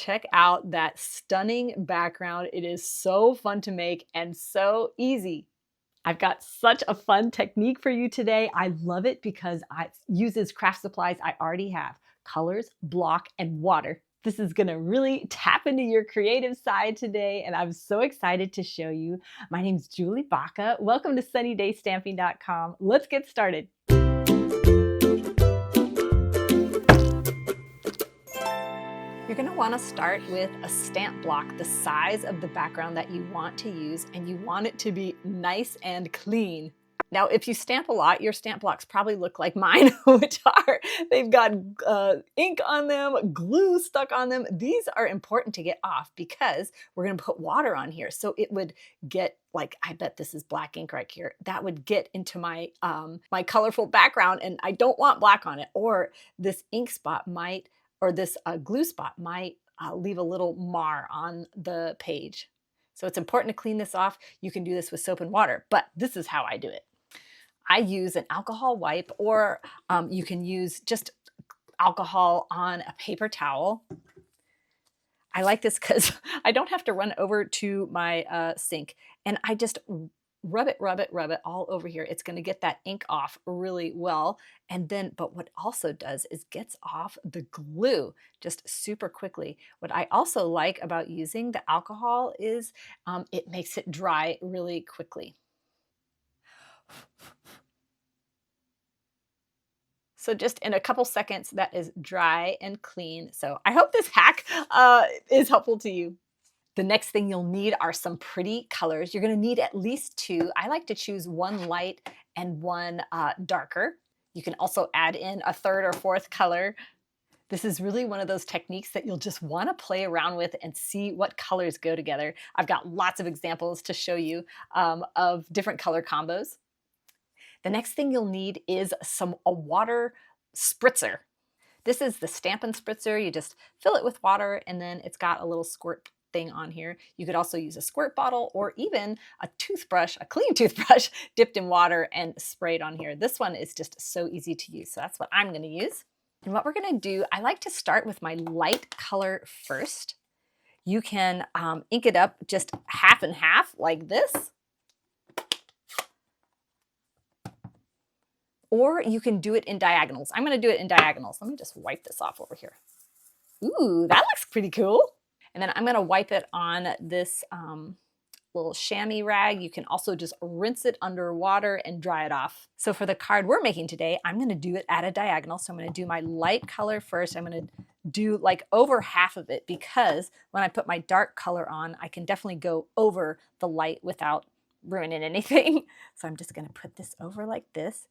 check out that stunning background. It is so fun to make and so easy. I've got such a fun technique for you today. I love it because it uses craft supplies I already have: colors, block, and water. This is gonna really tap into your creative side today, and I'm so excited to show you. My name's Julie Baca. Welcome to sunnyDayStamping.com. Let's get started. You're going to want to start with a stamp block the size of the background that you want to use, and you want it to be nice and clean. Now, if you stamp a lot, your stamp blocks probably look like mine, they've got ink on them, glue stuck on them. These are important to get off because we're going to put water on here. So it would get, like, I bet this is black ink right here. That would get into my, my colorful background, and I don't want black on it. Or this ink spot might, or this glue spot might leave a little mar on the page. So it's important to clean this off. You can do this with soap and water, but this is how I do it. I use an alcohol wipe, or you can use just alcohol on a paper towel. I like this because I don't have to run over to my sink, and I just rub it all over here. It's going to get that ink off really well. And then, but what also does is gets off the glue just super quickly. What I also like about using the alcohol is it makes it dry really quickly. So just in a couple seconds, that is dry and clean. So I hope this hack is helpful to you. The next thing you'll need are some pretty colors. You're going to need at least two. I like to choose one light and one darker. You can also add in a third or fourth color. This is really one of those techniques that you'll just want to play around with and see what colors go together. I've got lots of examples to show you of different color combos. The next thing you'll need is a water spritzer. This is the Stampin' Spritzer. You just fill it with water, and then it's got a little squirt thing on here. You could also use a squirt bottle or even a toothbrush, a clean toothbrush dipped in water and sprayed on here. This one is just so easy to use. So that's what I'm going to use. And what we're going to do, I like to start with my light color first. You can ink it up just half and half like this. Or you can do it in diagonals. I'm going to do it in diagonals. Let me just wipe this off over here. Ooh, that looks pretty cool. And then I'm going to wipe it on this little chamois rag. You can also just rinse it under water and dry it off. So for the card we're making today, I'm going to do it at a diagonal. So I'm going to do my light color first. I'm going to do like over half of it, because when I put my dark color on, I can definitely go over the light without ruining anything. So I'm just going to put this over like this.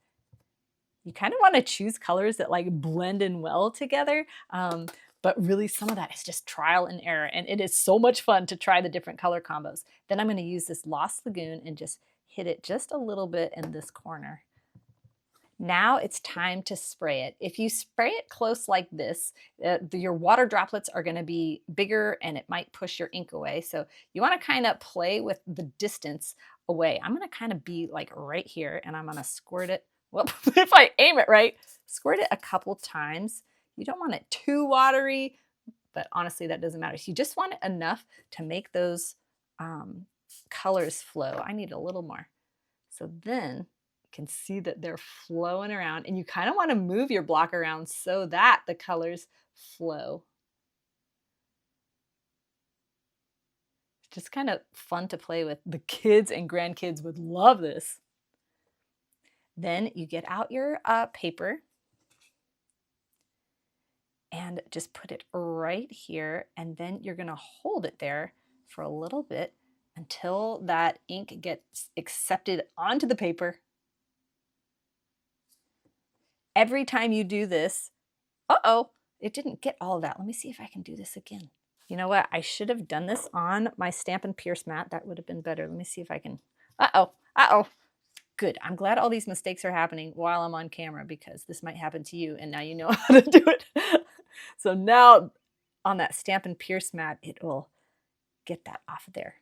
You kind of want to choose colors that like blend in well together. But really some of that is just trial and error, and it is so much fun to try the different color combos. Then I'm going to use this Lost Lagoon and just hit it just a little bit in this corner. Now it's time to spray it. If you spray it close like this, your water droplets are going to be bigger and it might push your ink away. So you want to kind of play with the distance away. I'm going to kind of be like right here, and I'm going to squirt it. Well, if I aim it right, squirt it a couple times. You don't want it too watery, but honestly, that doesn't matter. You just want it enough to make those colors flow. I need a little more. So then you can see that they're flowing around, and you kind of want to move your block around so that the colors flow. It's just kind of fun to play with. The kids and grandkids would love this. Then you get out your paper and just put it right here, and then you're going to hold it there for a little bit until that ink gets accepted onto the paper. Every time you do this, it didn't get all of that. Let me see if I can do this again. You know what? I should have done this on my Stampin' Pierce mat. That would have been better. Let me see if I can. Good. I'm glad all these mistakes are happening while I'm on camera, because this might happen to you, and now you know how to do it. So now on that Stampin' Pierce mat, it will get that off of there.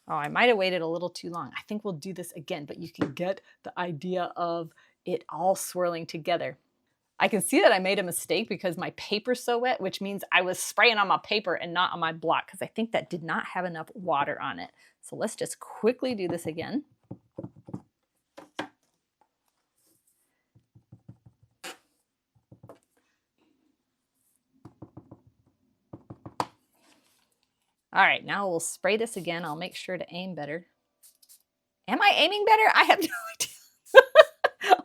Oh, I might have waited a little too long. I think we'll do this again, but you can get the idea of it all swirling together. I can see that I made a mistake because my paper's so wet, which means I was spraying on my paper and not on my block because I think that did not have enough water on it. So let's just quickly do this again. All right, now we'll spray this again. I'll make sure to aim better. Am I aiming better? I have no idea.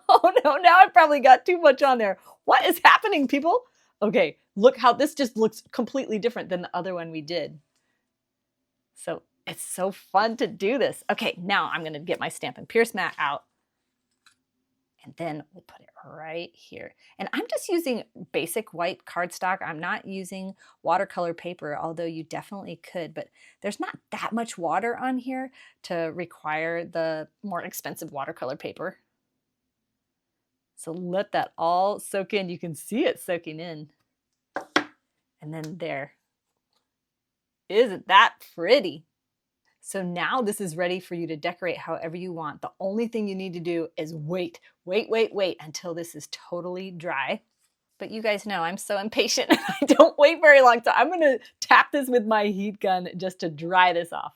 Oh no, now I probably got too much on there. What is happening, people? Okay, look how this just looks completely different than the other one we did. So it's so fun to do this. Okay, now I'm gonna get my Stampin' Pierce mat out. And then we'll put it right here. And I'm just using basic white cardstock. I'm not using watercolor paper, although you definitely could, but there's not that much water on here to require the more expensive watercolor paper. So let that all soak in. You can see it soaking in. And then there. Isn't that pretty? So now this is ready for you to decorate however you want. The only thing you need to do is wait until this is totally dry. But you guys know I'm so impatient. I don't wait very long. So I'm gonna tap this with my heat gun just to dry this off.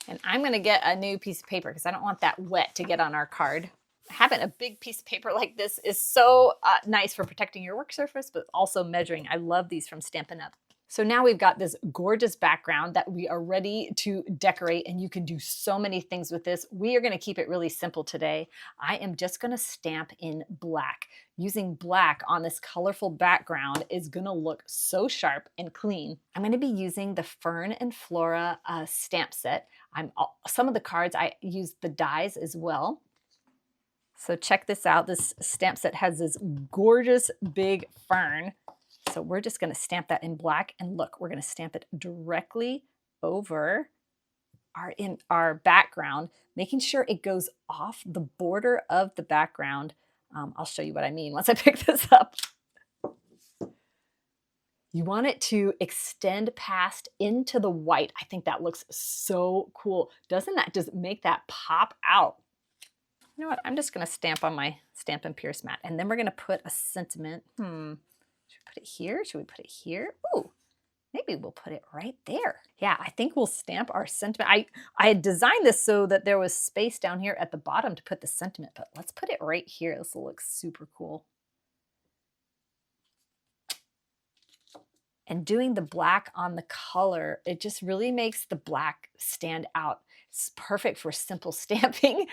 And I'm gonna get a new piece of paper because I don't want that wet to get on our card. Having a big piece of paper like this is so nice for protecting your work surface, but also measuring. I love these from Stampin' Up! So now we've got this gorgeous background that we are ready to decorate, and you can do so many things with this. We are going to keep it really simple today. I am just going to stamp in black. Using black on this colorful background is going to look so sharp and clean. I'm going to be using the Fern and Flora stamp set. Some of the cards I used the dies as well. So check this out. This stamp set has this gorgeous big fern. So we're just going to stamp that in black, and look, we're going to stamp it directly over our background, making sure it goes off the border of the background. I'll show you what I mean once I pick this up. You want it to extend past into the white. I think that looks so cool. Doesn't that just make that pop out? You know what? I'm just going to stamp on my Stampin' Pierce mat, and then we're going to put a sentiment. Should we put it here? Should we put it here? Ooh, maybe we'll put it right there. Yeah, I think we'll stamp our sentiment. I had designed this so that there was space down here at the bottom to put the sentiment, but let's put it right here. This will look super cool. And doing the black on the color, it just really makes the black stand out. It's perfect for simple stamping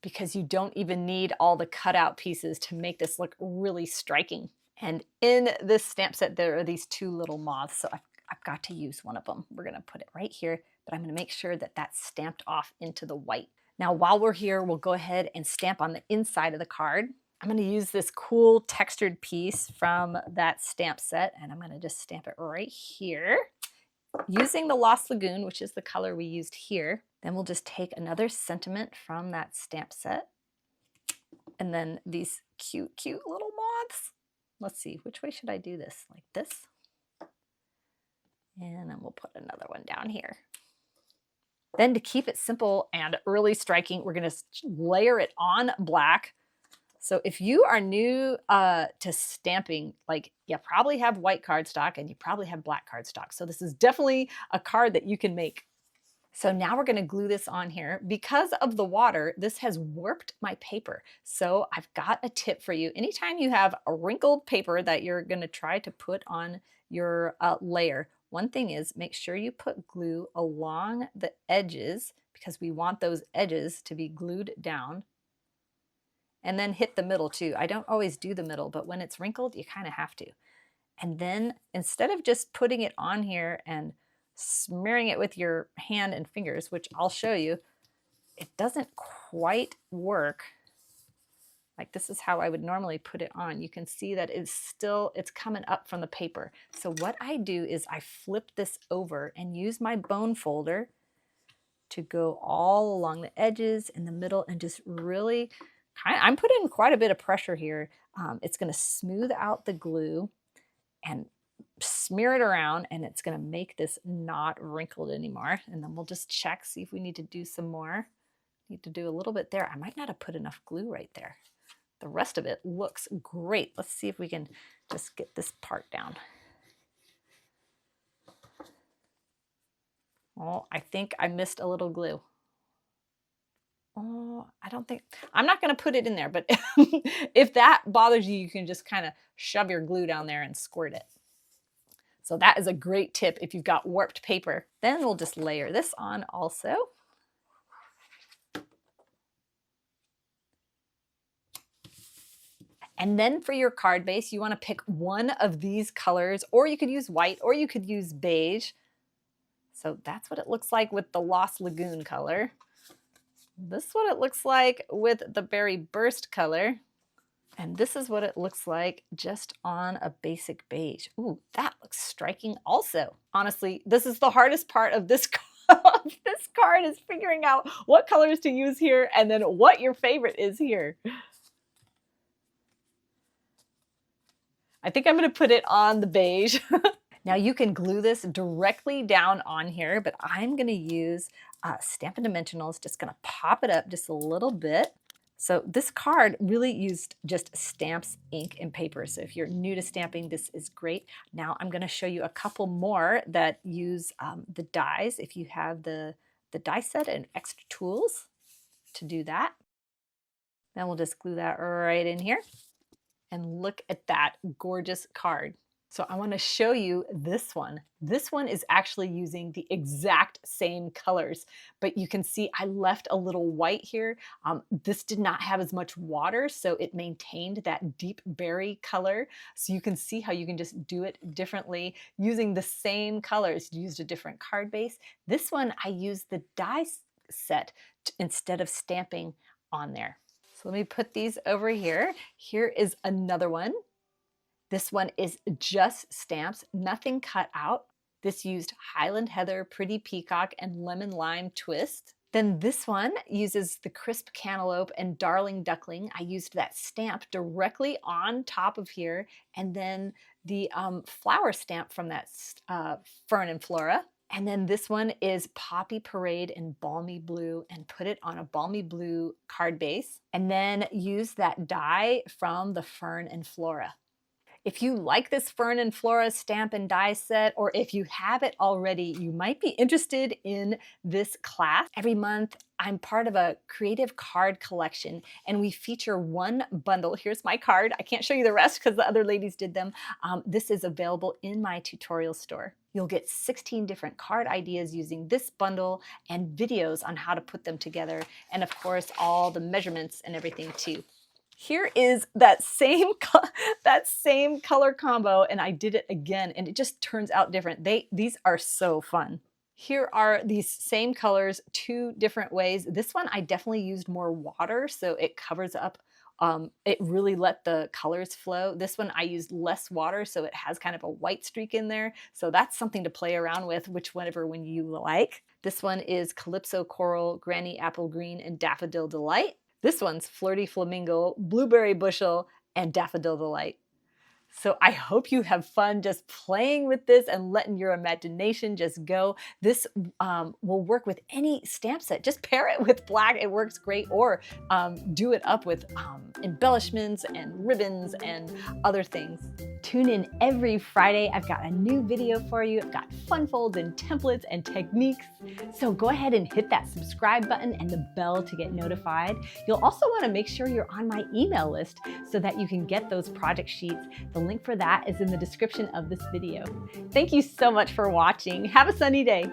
because you don't even need all the cutout pieces to make this look really striking. And in this stamp set, there are these two little moths, so I've got to use one of them. We're going to put it right here, but I'm going to make sure that that's stamped off into the white. Now, while we're here, we'll go ahead and stamp on the inside of the card. I'm going to use this cool textured piece from that stamp set, and I'm going to just stamp it right here using the Lost Lagoon, which is the color we used here. Then we'll just take another sentiment from that stamp set, and then these cute little moths. Let's see, which way should I do this? Like this? And then we'll put another one down here. Then to keep it simple and really striking, we're going to layer it on black. So if you are new to stamping, like you probably have white cardstock and you probably have black cardstock. So this is definitely a card that you can make. So now we're going to glue this on here. Because of the water, this has warped my paper. So I've got a tip for you. Anytime you have a wrinkled paper that you're going to try to put on your layer, one thing is make sure you put glue along the edges because we want those edges to be glued down. And then hit the middle too. I don't always do the middle, but when it's wrinkled, you kind of have to. And then instead of just putting it on here and smearing it with your hand and fingers, which I'll show you, it doesn't quite work. Like this is how I would normally put it on. You can see that it's coming up from the paper. So what I do is I flip this over and use my bone folder to go all along the edges in the middle and just really I'm putting quite a bit of pressure here. It's going to smooth out the glue and smear it around, and it's going to make this not wrinkled anymore. And then we'll just check, see if we need to do some more. Need to do a little bit there. I might not have put enough glue right there. The rest of it looks great. Let's see if we can just get this part down. Oh, I think I missed a little glue. Oh, I don't think, I'm not going to put it in there, but if that bothers you, you can just kind of shove your glue down there and squirt it. So that is a great tip if you've got warped paper. Then we'll just layer this on also. And then for your card base, you want to pick one of these colors, or you could use white, or you could use beige. So that's what it looks like with the Lost Lagoon color. This is what it looks like with the Berry Burst color. And this is what it looks like just on a basic beige. Ooh, that looks striking also. Honestly, this is the hardest part of this this card, is figuring out what colors to use here and then what your favorite is here. I think I'm going to put it on the beige. Now you can glue this directly down on here, but I'm going to use Stampin' Dimensionals, just going to pop it up just a little bit. So this card really used just stamps, ink, and paper. So if you're new to stamping, this is great. Now I'm going to show you a couple more that use the dies, if you have the die set and extra tools to do that. Then we'll just glue that right in here. And look at that gorgeous card. So I want to show you this one. This one is actually using the exact same colors, but you can see I left a little white here. This did not have as much water, so it maintained that deep berry color. So you can see how you can just do it differently using the same colors. You used a different card base. This one, I used the die set instead of stamping on there. So let me put these over here. Here is another one. This one is just stamps, nothing cut out. This used Highland Heather, Pretty Peacock, and Lemon Lime Twist. Then this one uses the Crisp Cantaloupe and Darling Duckling. I used that stamp directly on top of here, and then the flower stamp from that Fern and Flora. And then this one is Poppy Parade in Balmy Blue, and put it on a Balmy Blue card base. And then use that die from the Fern and Flora. If you like this Fern and Flora stamp and die set, or if you have it already, you might be interested in this class. Every month, I'm part of a creative card collection, and we feature one bundle. Here's my card. I can't show you the rest because the other ladies did them. This is available in my tutorial store. You'll get 16 different card ideas using this bundle and videos on how to put them together, and of course, all the measurements and everything too. Here is that same color combo, and I did it again, and it just turns out different. These are so fun. Here are these same colors, two different ways. This one I definitely used more water, so it covers up. It really let the colors flow. This one I used less water, so it has kind of a white streak in there. So that's something to play around with, whichever one you like. This one is Calypso Coral, Granny Apple Green, and Daffodil Delight. This one's Flirty Flamingo, Blueberry Bushel, and Daffodil Delight. So I hope you have fun just playing with this and letting your imagination just go. This will work with any stamp set. Just pair it with black, it works great, or do it up with embellishments and ribbons and other things. Tune in every Friday. I've got a new video for you. I've got fun folds and templates and techniques. So go ahead and hit that subscribe button and the bell to get notified. You'll also want to make sure you're on my email list so that you can get those project sheets. The link for that is in the description of this video. Thank you so much for watching. Have a sunny day.